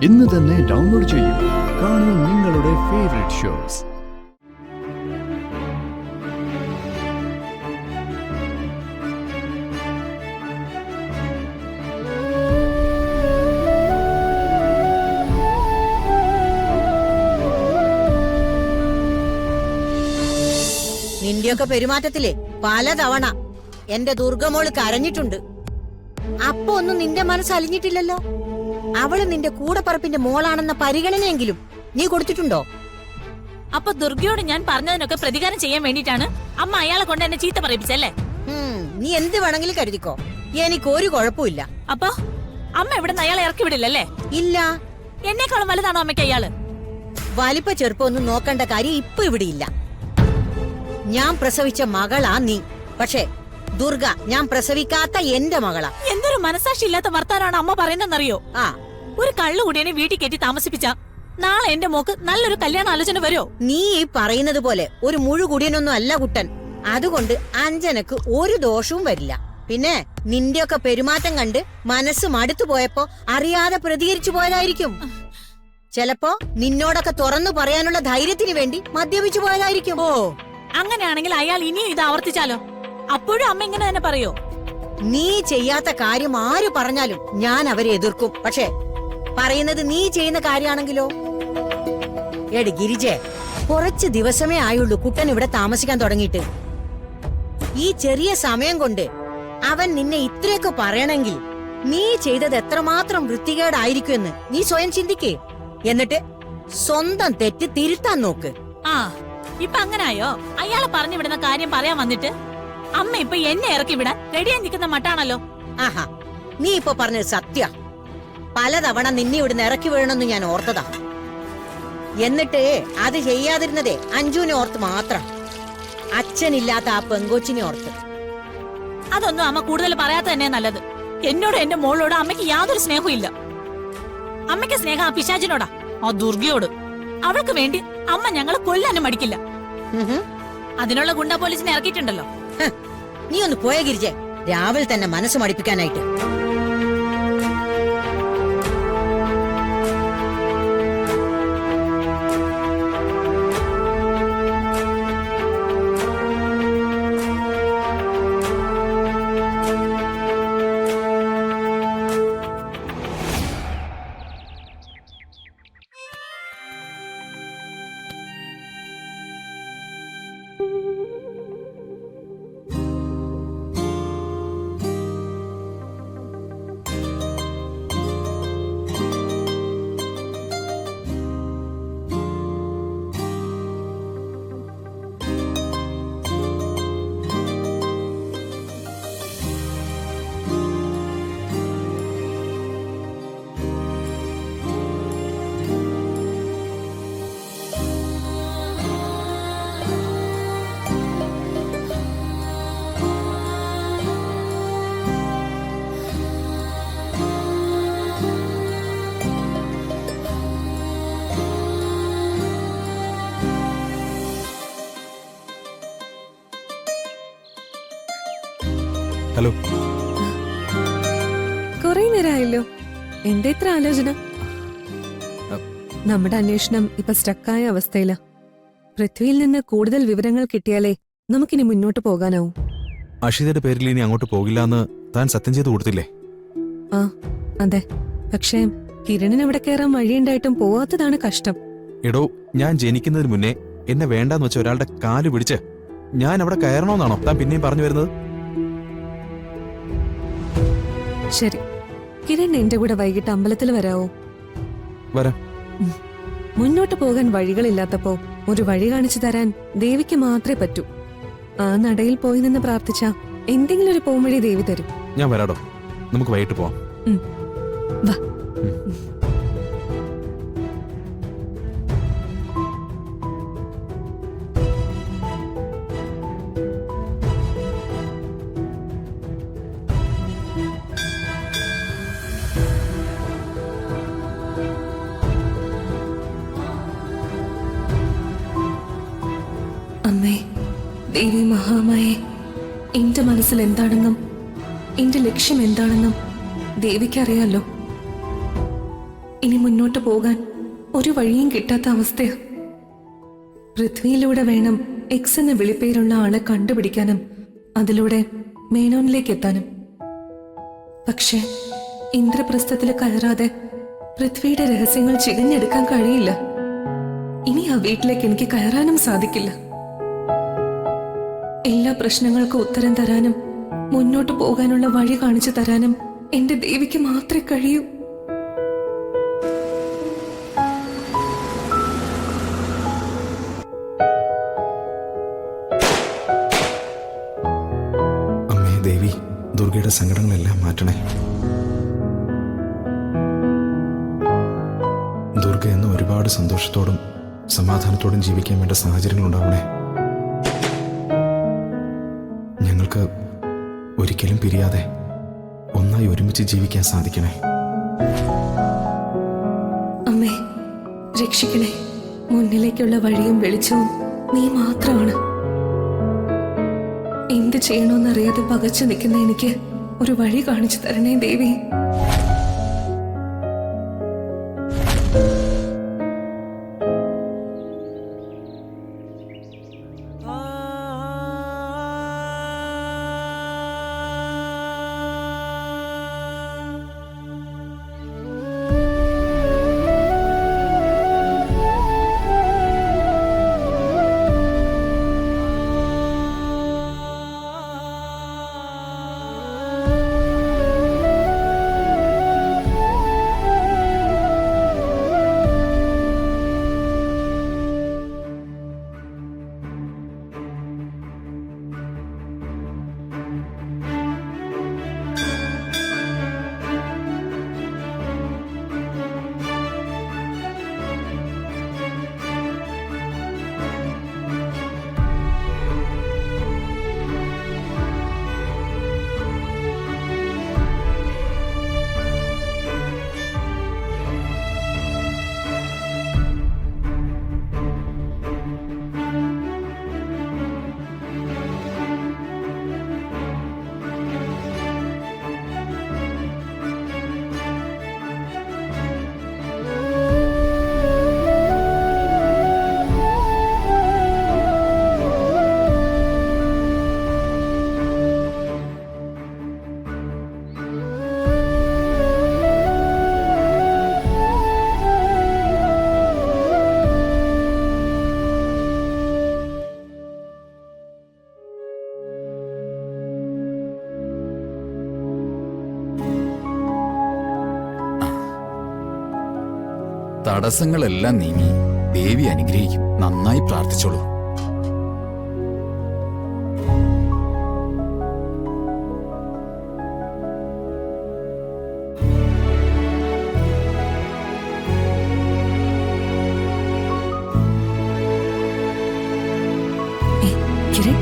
ഇന്ന് തന്നെ ഡൗൺലോഡ് ചെയ്യൂ. കാണൂ നിങ്ങളുടെ ഫേവറേറ്റ് ഷോസ്. നിന്റെയൊക്കെ പെരുമാറ്റത്തില് പലതവണ എന്റെ ദുർഗമോള് കരഞ്ഞിട്ടുണ്ട്. അപ്പൊ ഒന്നും നിന്റെ മനസ്സ് അലിഞ്ഞിട്ടില്ലല്ലോ. അവള് നിന്റെ കൂടപ്പറപ്പിന്റെ മോളാണെന്ന പരിഗണനയെങ്കിലും നീ കൊടുത്തിട്ടുണ്ടോ? അപ്പൊ ദുർഗയോട് ഞാൻ പറഞ്ഞതിനൊക്കെ പ്രതികാരം ചെയ്യാൻ വേണ്ടിട്ടാണ് അമ്മ അയാളെ കൊണ്ട് എന്നെ ചീത്ത പറയിപ്പിച്ചല്ലേ? നീ എന്ത് വേണമെങ്കിലും കരുതിക്കോ, എനിക്ക് ഒരു കുഴപ്പമില്ല. അപ്പൊ അമ്മ ഇവിടെ അയാളെ ഇറക്കി വിടില്ലല്ലേ? ഇല്ല. എന്നെക്കാളും വലുതാണോ അമ്മയ്ക്ക് അയാള്? വലിപ്പ ചെറുപ്പൊന്നും നോക്കേണ്ട കാര്യം ഇപ്പൊ ഇവിടെ ഇല്ല. ഞാൻ പ്രസവിച്ച മകളാ നീ. പക്ഷേ ദുർഗ ഞാൻ പ്രസവിക്കാത്ത എന്റെ മകളാ. എന്തൊരു മനസാക്ഷി ഇല്ലാത്ത വർത്താനാണ് അമ്മ പറയുന്നറിയോ? ഒരു കള്ളുകുടിയനെ വീട്ടിൽ കയറ്റി താമസിപ്പിച്ച നാളെ എന്റെ മോക്ക് നല്ലൊരു കല്യാണ ആലോചന വരുമോ? നീ ഈ പറയുന്നത് പോലെ ഒരു മുഴുകുടിയനൊന്നും അല്ല കുട്ടൻ. അതുകൊണ്ട് അഞ്ജനക്ക് ഒരു ദോഷവും വരില്ല. പിന്നെ നിന്റെയൊക്കെ പെരുമാറ്റം കണ്ട് മനസ്സ് മടുത്തു പോയപ്പോ അറിയാതെ പ്രതികരിച്ചു പോയതായിരിക്കും. ചിലപ്പോ നിന്നോടൊക്കെ തുറന്നു പറയാനുള്ള ധൈര്യത്തിന് വേണ്ടി മദ്യപിച്ചു പോയതായിരിക്കും. ഓ, അങ്ങനെയാണെങ്കിൽ അയാൾ ഇനിയും ഇത് ആവർത്തിച്ചാലോ? അപ്പോഴും അമ്മ ഇങ്ങനെ തന്നെ പറയോ? നീ ചെയ്യാത്ത കാര്യം ആര് പറഞ്ഞാലും ഞാൻ അവരെ എതിർക്കും. പക്ഷേ പറയുന്നത് നീ ചെയ്യുന്ന കാര്യമാണെങ്കിലോ? എടി ഗിരിജെ, കുറച്ച് ദിവസമേ ആയുള്ളൂ കുട്ടൻ ഇവിടെ താമസിക്കാൻ തുടങ്ങിയിട്ട്. ഈ ചെറിയ സമയം കൊണ്ട് അവൻ നിന്നെ ഇത്രയൊക്കെ പറയണമെങ്കിൽ നീ ചെയ്തത് എത്രമാത്രം വൃത്തികേടായിരിക്കുമെന്ന് നീ സ്വയം ചിന്തിക്കേ. എന്നിട്ട് സ്വന്തം തെറ്റ് തിരുത്താൻ നോക്ക്. ഇപ്പൊ അങ്ങനായോ? അയാളെ പറഞ്ഞു വിടുന്ന കാര്യം പറയാൻ വന്നിട്ട് അമ്മ ഇപ്പൊ എന്നെ ഇറക്കി വിടാൻ റെഡിയായി നിൽക്കുന്ന മട്ടാണല്ലോ. ആഹാ, നീ ഇപ്പൊ പറഞ്ഞത് സത്യ. പലതവണ നിന്നെ ഇവിടുന്ന് ഇറക്കി വീഴണമെന്ന് ഞാൻ ഓർത്തതാ. എന്നിട്ട് അത് ചെയ്യാതിരുന്നതേ അഞ്ജുവിനെ ഓർത്ത് മാത്രം. അച്ഛനില്ലാത്ത ആ പെങ്കോച്ചിനെ ഓർത്ത്. അതൊന്നും അമ്മ കൂടുതൽ പറയാത്ത തന്നെ നല്ലത്. എന്നോട് എന്റെ മോളോട് അമ്മയ്ക്ക് യാതൊരു സ്നേഹവും ഇല്ല. അമ്മയ്ക്ക് സ്നേഹം ആ പിശാചിനോടാ, ആ ദുർഗയോട്. അവൾക്ക് വേണ്ടി അമ്മ ഞങ്ങളെ കൊല്ലാനും മടിക്കില്ല. അതിനുള്ള ഗുണ്ട പോലീസിനെ ഇറക്കിയിട്ടുണ്ടല്ലോ. നീ ഒന്ന് പോയ ഗിരിജെ, രാവിലെ തന്നെ മനസ്സ് മടിപ്പിക്കാനായിട്ട്. ഹലോ. കൊറേ നേരമായല്ലോ. എന്താ ഇത്ര ആലോചന? നമ്മുടെ അന്വേഷണം ഇപ്പൊ സ്റ്റക്കായ അവസ്ഥയില. പൃഥ്വിയിൽ നിന്ന് കൂടുതൽ വിവരങ്ങൾ കിട്ടിയാലേ നമുക്കിനി മുന്നോട്ട് പോകാനാവും. അഷിതയുടെ പേരിൽ ഇനി അങ്ങോട്ട് പോകില്ല എന്ന് താൻ സത്യം ചെയ്ത് കൊടുത്തില്ലേ? ആ അതെ. പക്ഷേ കിരണിന് അവിടെ കയറാൻ വഴിയുണ്ടായിട്ടും പോവാത്തതാണ് കഷ്ടം. എടോ, ഞാൻ ജനിക്കുന്നതിന് മുന്നേ എന്നെ വേണ്ടാന്ന് വെച്ച ഒരാളുടെ കാല് പിടിച്ച് ഞാൻ അവിടെ കയറണോന്നാണോ താൻ പിന്നെയും പറഞ്ഞു വരുന്നത്? ശരി, കിരൺ എന്റെ കൂടെ വൈകിട്ട് അമ്പലത്തിൽ വരാവോ? വരാം. മുന്നോട്ട് പോകാൻ വഴികളില്ലാത്തപ്പോ ഒരു വഴി കാണിച്ചു തരാൻ ദേവിക്ക് മാത്രമേ പറ്റൂ. ആ നടയിൽ പോയി നിന്ന് പ്രാർത്ഥിച്ച എന്തെങ്കിലും ഒരു പോംവഴി ദേവി തരും. ഞാൻ വരാടോ, നമുക്ക് വൈകിട്ട് പോവാം. വാ. അമ്മേ, ദേവി മഹാമായേ, എന്റെ മനസ്സിൽ എന്താണെന്നും എന്റെ ലക്ഷ്യം എന്താണെന്നും ദേവിക്കറിയാലോ. ഇനി മുന്നോട്ട് പോകാൻ ഒരു വഴിയും കിട്ടാത്ത അവസ്ഥയാ. പൃഥ്വിയിലൂടെ വേണം എക്സ് എന്ന വിളിപ്പേരുള്ള ആളെ കണ്ടുപിടിക്കാനും അതിലൂടെ മേനോനിലേക്ക് എത്താനും. പക്ഷെ ഇന്ദ്രപ്രസ്ഥത്തിൽ കയറാതെ പൃഥ്വിയുടെ രഹസ്യങ്ങൾ ചികഞ്ഞെടുക്കാൻ കഴിയില്ല. ഇനി ആ വീട്ടിലേക്ക് എനിക്ക് കയറാനും സാധിക്കില്ല. എല്ലാ പ്രശ്നങ്ങൾക്കും ഉത്തരം തരാനും മുന്നോട്ട് പോകാനുള്ള വഴി കാണിച്ചു തരാനും എന്റെ ദേവിക്ക് മാത്രമേ കഴിയൂ. അമ്മേ ദേവി, ദുർഗയുടെ സങ്കടങ്ങളെല്ലാം മാറ്റണേ. ദുർഗ എന്ന് ഒരുപാട് സന്തോഷത്തോടും സമാധാനത്തോടും ജീവിക്കാൻ വേണ്ട സാഹചര്യങ്ങൾ ഉണ്ടാവണേ. ഞങ്ങൾക്ക് ഒരിക്കലും പിരിയാതെ ഒന്നായി ഒരുമിച്ച് ജീവിക്കാൻ സാധിക്കണേ. അമ്മേ, രക്ഷിക്കണേ. മുന്നിലേക്കുള്ള വഴിയും വെളിച്ചവും നീ മാത്രമാണ്. എന്ത് ചെയ്യണമെന്നറിയാതെ പകച്ചു നിൽക്കുന്ന എനിക്ക് ഒരു വഴി കാണിച്ചു തരണേ ദേവി. തടസ്സങ്ങളെല്ലാം നീങ്ങി ദേവി അനുഗ്രഹിക്കും. നന്നായി പ്രാർത്ഥിച്ചോളൂ. കിരൺ,